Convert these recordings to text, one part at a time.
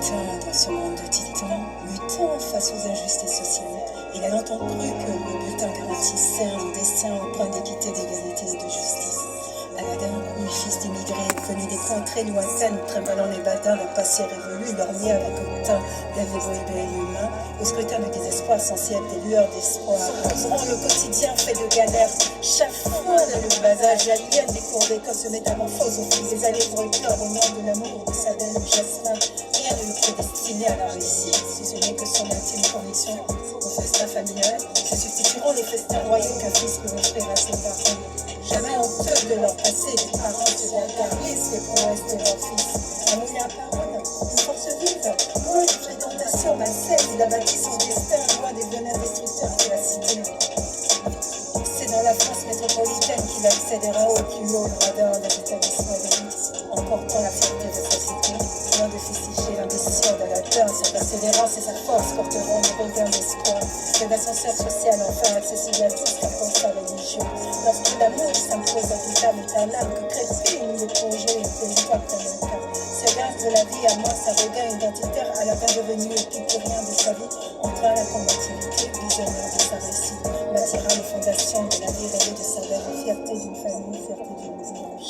Luttant dans ce monde de titans, luttant face aux injustices sociales, il a longtemps cru que le bulletin garantissait un destin empreint d'équité, d'égalité et de justice. Aladin, lui, fils d'immigrés, venu des coins très lointaines, trimballant les badins d'un passé révolu, lorgné avec le teint lève et humain, au scrutin de désespoir sensible des lueurs d'espoir. Osant le quotidien fait de galères, chafouine le basage, l'alien des cours d'école se métamorphose au fil des allées pour éclore au nom de l'amour de sa belle Jasmin. Rien ne le prédestiné à la réussite, si ce n'est que son intime conviction. Au festin familial se substitueront les festins royaux qu'un fils peut offrir à ses parents. Jamais honteux de leur passé, les parents se gargarisent les prouesses de leur fils. Un moulin à parole, une force vive, loin de fréquentation malsaine, il a bâti son destin loin des venins destructeurs de la cité. C'est dans la France métropolitaine qu'il accédera au plus haut radar des établissements d'élite, en portant la fierté de sa cité, loin de fustiger l'ambition d'Aladin. Sa persévérance et sa force porteront des regains d'espoir, que l'ascenseur social enfin accessible à tous, qu'importe sa religion. Lorsque l'amour s'impose à toute âme éternelle, que Crépine le plongée et territoire comme un cas. Ce gaz de la vie à moi, sa regain identitaire, à la fin devenu épicurien de sa vie, entra à la combativité, visionnaire de sa réussite, bâtira les fondations de la vie rêvée de sa belle, fierté d'une famille, fierté d'une village.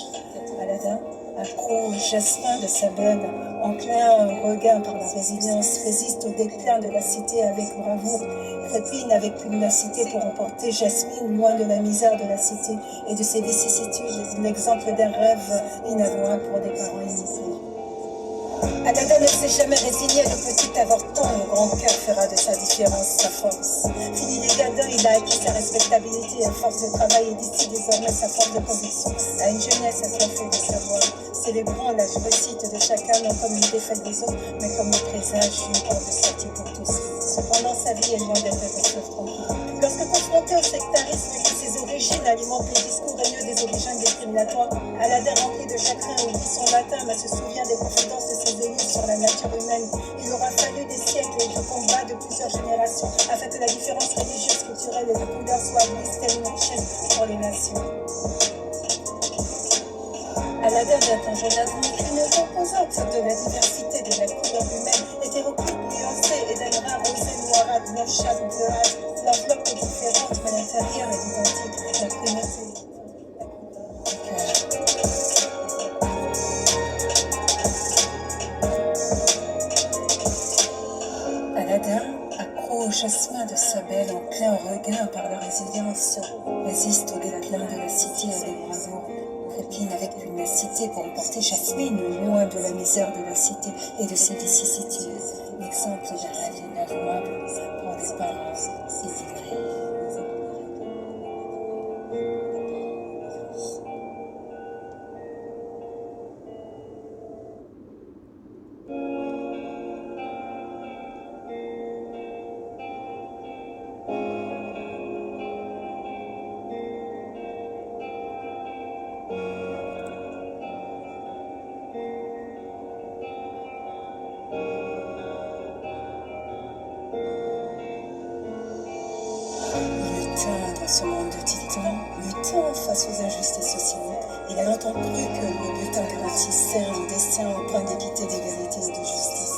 Aladin, accro au jasmin de sa belle, enclin au regain par la résilience, résiste au déclin de la cité avec bravoure, Crépine avec pugnacité pour emporter Jasmine loin de la misère de la cité et de ses vicissitudes, l'exemple d'un rêve inavouable pour des parents initiés. Aladin ne s'est jamais résigné, le petit avorton, le grand cœur fera de sa différence sa force. Fini les gadins, il a acquis sa respectabilité à force de travail et d'ici désormais sa force de conviction. À une jeunesse assoiffée de savoir, célébrant la réussite de chacun, non comme une défaite des autres, mais comme le présage d'une porte de sortie pour tous. Cependant, sa vie est loin d'être un fleuve tranquille. Lorsque confronté au sectarisme et que ses origines alimentent les discours haineux des origines discriminatoires, Aladin rempli de chagrin oublie son latin, mais se souvient des confidences de ses élus sur la nature humaine. Il aura fallu des siècles et de combats de plusieurs générations afin que la différence religieuse, culturelle et de couleur soit admise telle une richesse pour les nations. Aladin d'un temps jeune adulte, une composante de la diversité de la couleur humaine, hétéroclite, nuancée et d'un grain rosé, noirâtre, blanchâtre, bleuâtre. L'enveloppe est différente, mais l'intérieur est identique. La primauté. Aladin, accro au jasmin de sa belle, enclin au regain par la résilience, résiste au déclin de la cité avec bravoure. Crépine avec pugnacité pour emporter Jasmine loin de la misère de la cité et de ses vicissitudes. L'exemple d'un rêve inavouable pour des parents immigrés. Dans ce monde de titans, luttant face aux injustices sociales, il a longtemps cru que le bulletin garantissait un destin empreint d'équité, d'égalité et de justice.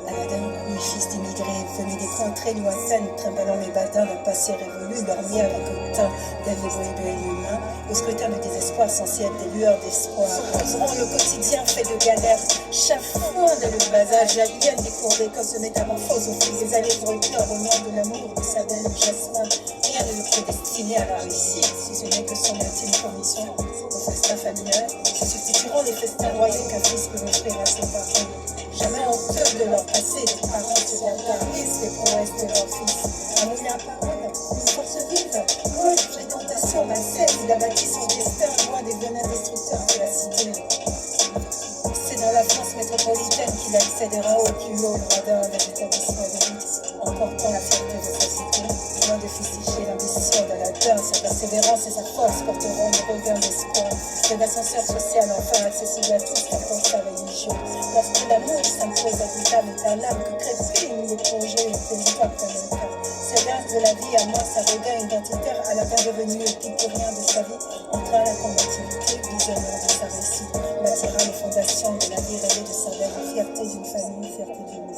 Aladin, lui, fils d'immigrés, venu des coins très lointaines, trimballant les badins d'un passé révolu, lorgné avec le teint lève et humain, au scrutin de désespoir sensible des lueurs d'espoir. Osant le quotidien fait de galères, chafouine le basage, l'alien des cours d'école se métamorphose au fil des allées pour éclore au nom de l'amour de sa belle Jasmin. Rien ne le prédestiné à la réussite, si ce n'est que son intime conviction. Au festin familial se substitueront les festins royaux qu'un fils peut offrir à ses parents. Jamais honteux de leur passé, les parents se gargarisent les prouesses de leur fils. Un moulin à parole, une force vive, loin de fréquentation malsaine, il a bâti son destin loin des venins destructeurs de la cité. C'est dans la France métropolitaine qu'il accédera au plus haut radar des établissements d'élite, en portant la fierté de sa cité, loin de fustiger l'ambition d'Aladin. Sa persévérance et sa force porteront des regains d'espoir, que l'ascenseur social enfin accessible à tous, qu'importe sa religion. Lorsque l'amour s'impose à toute âme éternelle, que Crépine le plongée et territoire comme un cas. Ce gaz de la vie à moi, sa regain identitaire, à la fin devenu épicurien de sa vie, entra à la combativité, visionnaire de sa réussite, bâtira les fondations de la vie rêvée de sa belle, fierté d'une famille, fierté d'une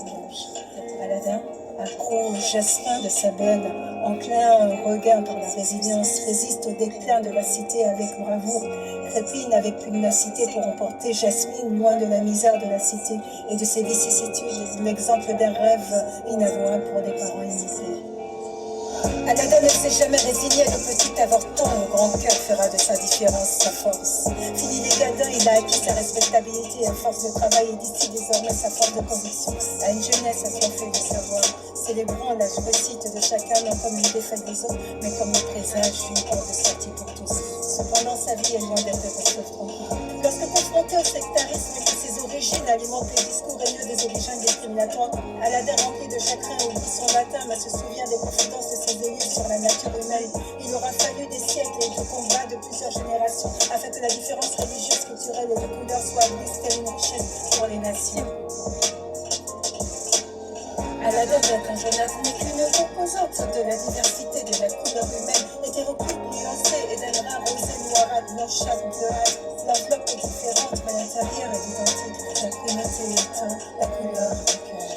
jasmin de sa belle, enclin regain par la résilience, résiste au déclin de la cité avec bravoure, crépine avec pugnacité pour emporter Jasmine loin de la misère de la cité et de ses vicissitudes, l'exemple d'un rêve inavouable pour des parents immigrés. Aladin ne s'est jamais résigné, le petit avorton, le grand cœur fera de sa différence sa force. Fini les gadins, il a acquis sa respectabilité à force de travail et d'ici désormais sa force de conviction. À une jeunesse assoiffée de savoir, célébrant la réussite de chacun, non comme une défaite des autres, mais comme le présage d'une porte de sortie pour tous. Cependant, sa vie est loin d'être restée tranquille. Lorsque confronté au sectarisme et que ses origines alimentent les discours haineux des origines discriminatoires, Aladin rempli de chagrin oublie son latin, mais se souvient des confidences de ses élus sur la nature humaine. Il aura fallu des siècles et de combats de plusieurs générations afin que la différence religieuse, culturelle et de couleur soit admise telle une richesse pour les nations. Aladin est un jeune homme n'est qu'une composante de la diversité de la couleur humaine, hétéroclite, nuancée et d'un ras rosé, noirade, blanchâtre, bleuâtre. L'enveloppe est différente, mais l'intérieur est identique. La primauté étant la couleur du cœur.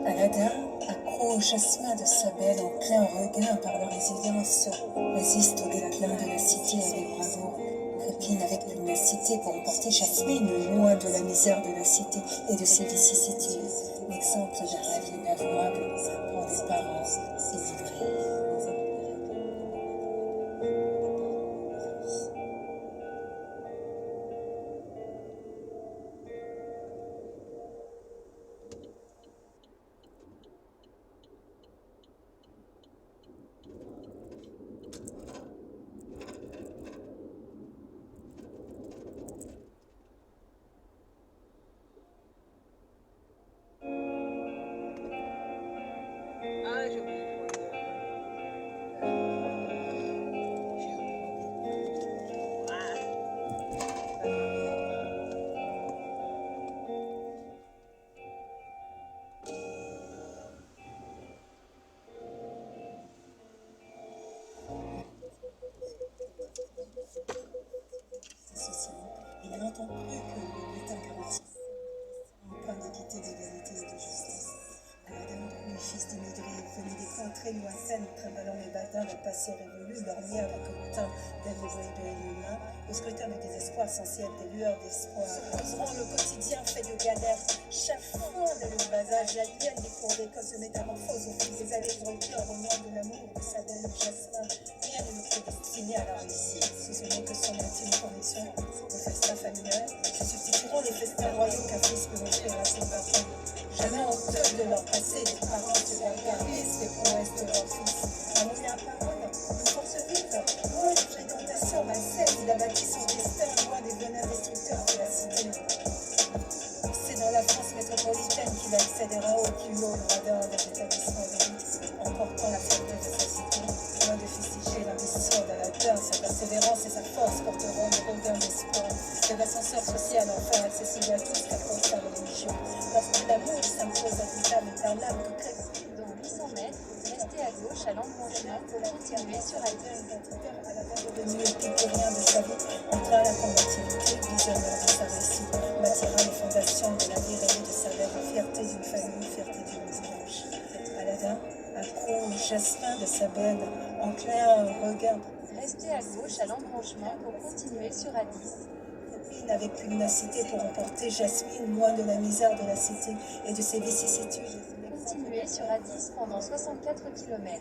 Aladin, accro au jasmin de sa belle, enclin au regain par la résilience, résiste au déclin de la cité avec bravoure. Crépine avec pugnacité pour emporter Jasmine loin de la misère de la cité et de ses vicissitudes. L'exemple d'un rêve inavouable pour des parents immigrés. Il a longtemps cru que le bulletin garantissait un point d'équité, d'égalité et de justice. Aladin, le fils d'immigrés, venu des contrées lointaines, trimballant les badins d'un passé révolu, lorgné avec le teint dévoué de l'humain, au scrutin de désespoir censé être des lueurs d'espoir. Osant le quotidien fait de galères, chafouin dès le bas âge, l'alien des cours d'école se métamorphose au fil des allées pour le cœur au nom de l'amour de sa belle Jasmin. Rien ne le prédestiné à la réussite, si ce n'est que son intime conviction. Le festin familial se substitueront les festins royaux qu'un fils peut offrir à ses parents. Jamais honteux de leur passé, les parents se gargarisent les prouesses de leur fils. Un moyen parole, une force vive, loin de fréquentation malsaine, il a bâti son destin loin des venins destructeurs de la cité. C'est dans la France métropolitaine qu'il accédera au plus haut gradin des établissements d'élite, en portant la fierté de sa cité, loin de fustiger l'ambition d'Aladin, sa persévérance et sa force porteront le regain d'espoir. De l'ascenseur social enfin accessible à tous, qu'à cause de la religion. Lorsque l'amour s'impose à toute âme et par l'âme que crée. Dans 800 mètres, restez à gauche à l'embranchement pour continuer sur Alpes. À la base devenu épicurien de sa vie, entra la combativité, visionnaire de sa réussite, bâtira les fondations de la vie rêvée de sa belle, fierté d'une famille, fierté d'une village. Aladin, accro au jasmin de sa belle, enclin au regard. Restez à gauche à l'embranchement pour continuer sur A10. Crépine avec pugnacité pour emporter Jasmine loin de la misère de la cité et de ses vicissitudes. Continuez sur A10 pendant 64 km.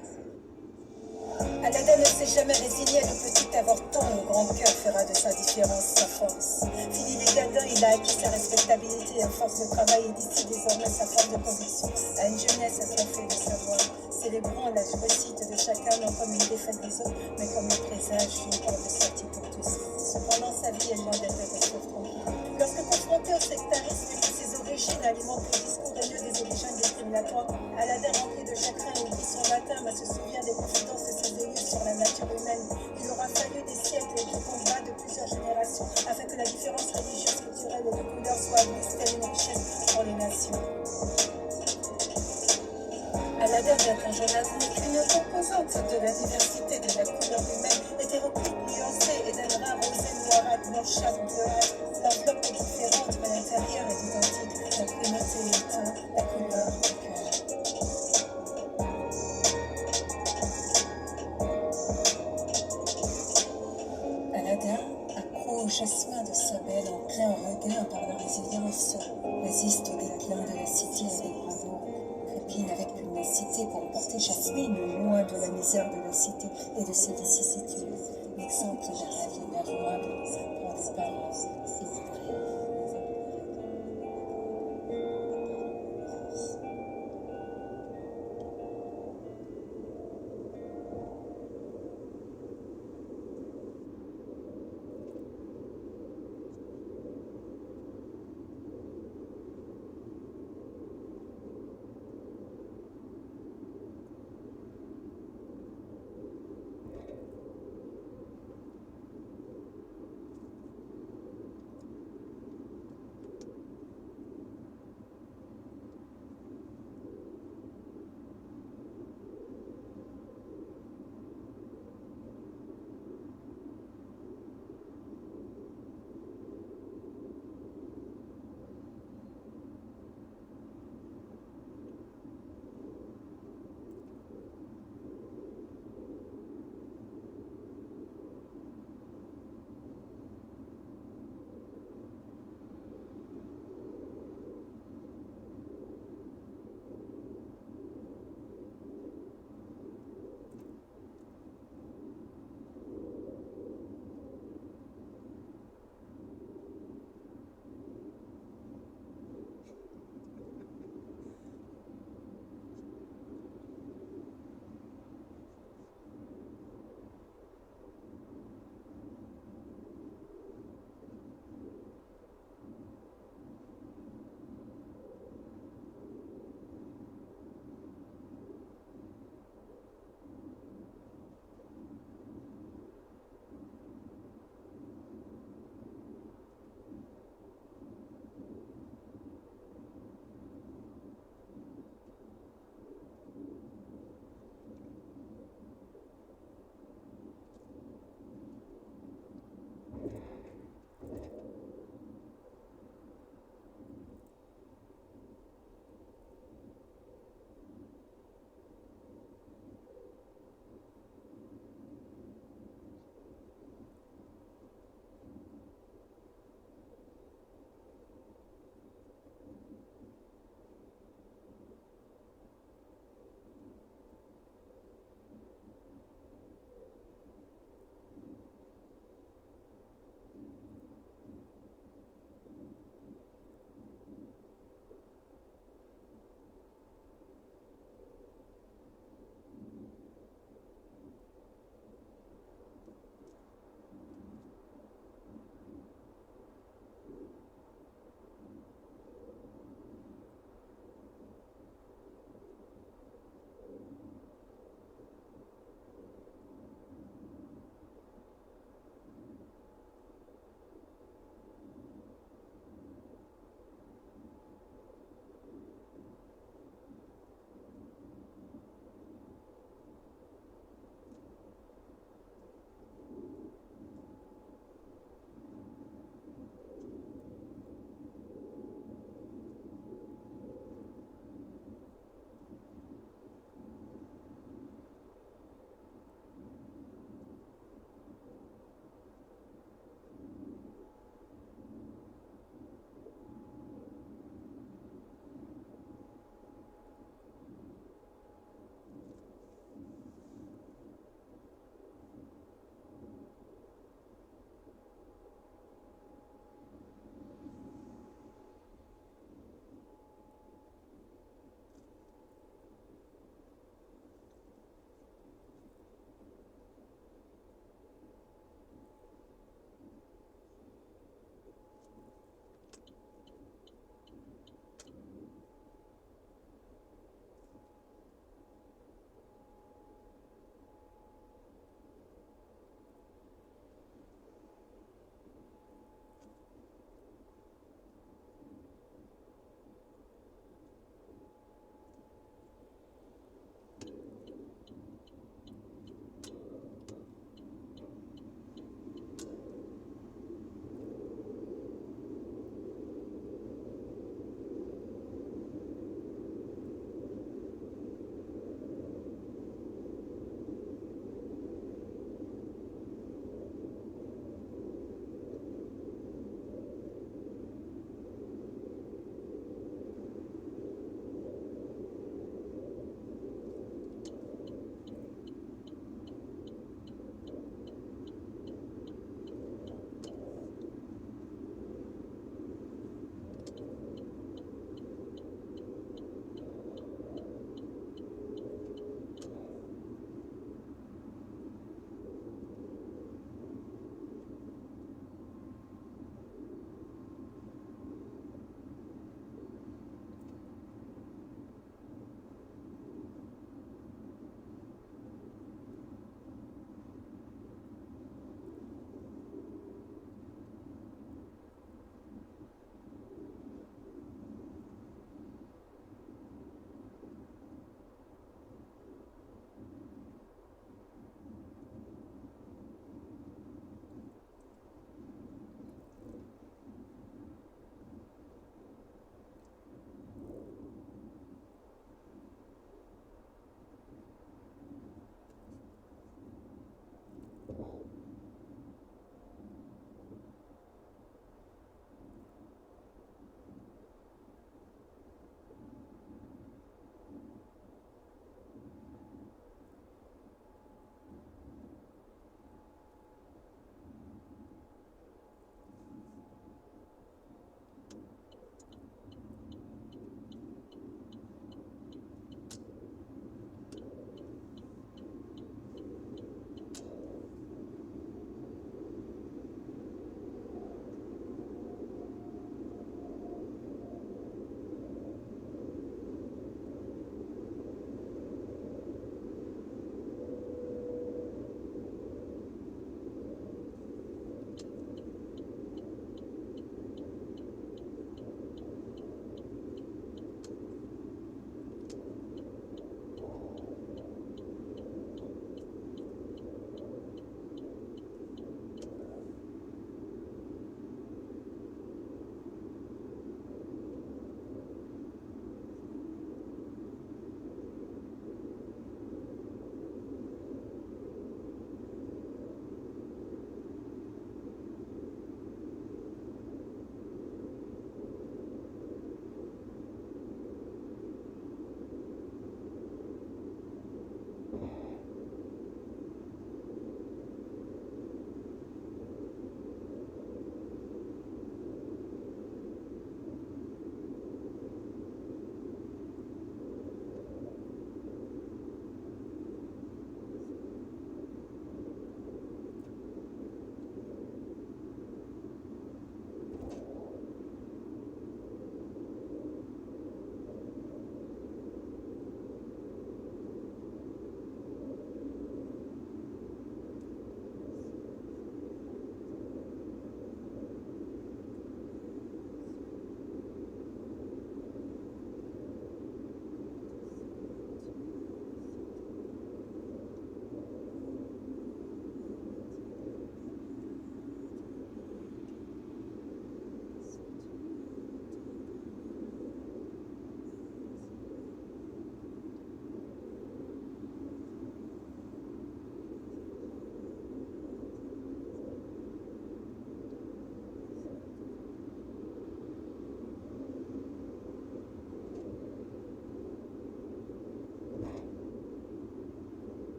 Aladin ne s'est jamais résigné, le petit avorton, le grand cœur fera de sa différence sa force. Fini les gadins, il a acquis sa respectabilité à force de travail et d'ici désormais sa force de conviction. À une jeunesse assoiffée de savoir, célébrant la réussite de chacun, non comme une défaite des autres, mais comme le présage d'une porte de sortie pour tous. Cependant, sa vie est loin d'être restée tranquille. Lorsque confronté au sectarisme et que ses origines alimentent le discours haineux des origines discriminatoires, Aladin rempli de chagrin oublie son latin, mais se souvient des confidences de ses élus sur la nature humaine. Il aura fallu des siècles et de combats de plusieurs générations afin que la différence religieuse, culturelle et de couleur soit admise telle une richesse pour les nations. Aladin est un jeune homme n'est qu'une composante de la diversité de la couleur humaine, hétéroclite, nuancée et d'un ras rosé, noirâtre, blanchâtre, bleuâtre. L'enveloppe est différente. l'intérieur est identique, la primauté est le teint, la couleur, le cœur. Aladin, accro au jasmin de sa belle en plein regain par la résilience, résiste au déclin de la cité avec bravoure, trépine avec pugnacité pour emporter Jasmine loin de la misère de la cité et de ses vicissitudes, l'exemple d'un rêve inavouable pour des parents émigrés.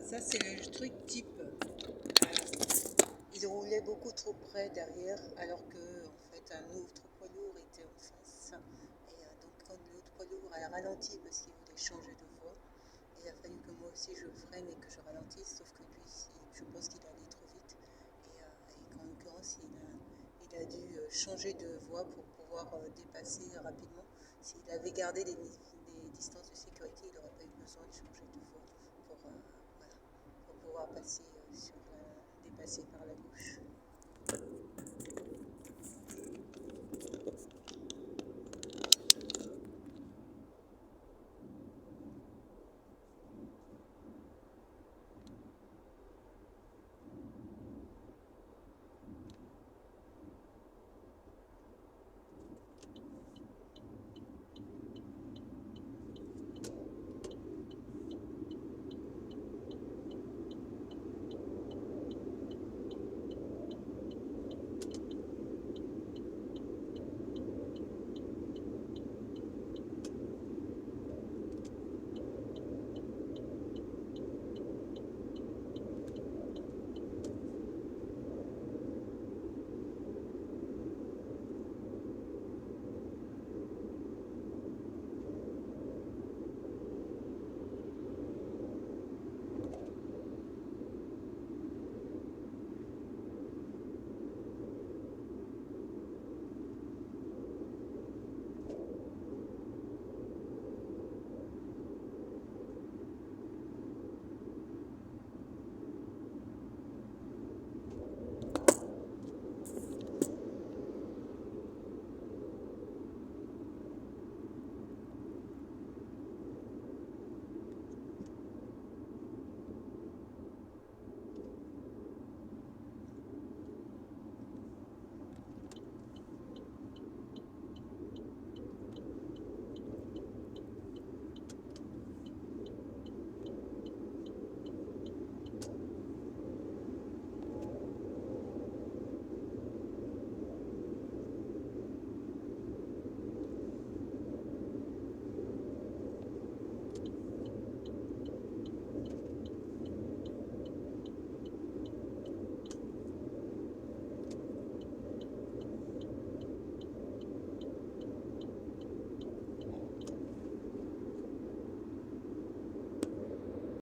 Ça, c'est le truc type. Il roulait beaucoup trop près derrière, alors que en fait un autre poids lourd était en face. Et donc quand l'autre poids lourd a ralenti parce qu'il voulait changer de voie, il a fallu que moi aussi je freine et que je ralentisse, sauf que lui, je pense qu'il allait trop vite. Et qu'en l'occurrence, il a dû changer de voie pour pouvoir dépasser rapidement. S'il avait gardé des distances de sécurité, il n'aurait pas eu besoin de changer de voie pour, voilà, pour pouvoir passer dépasser par la gauche.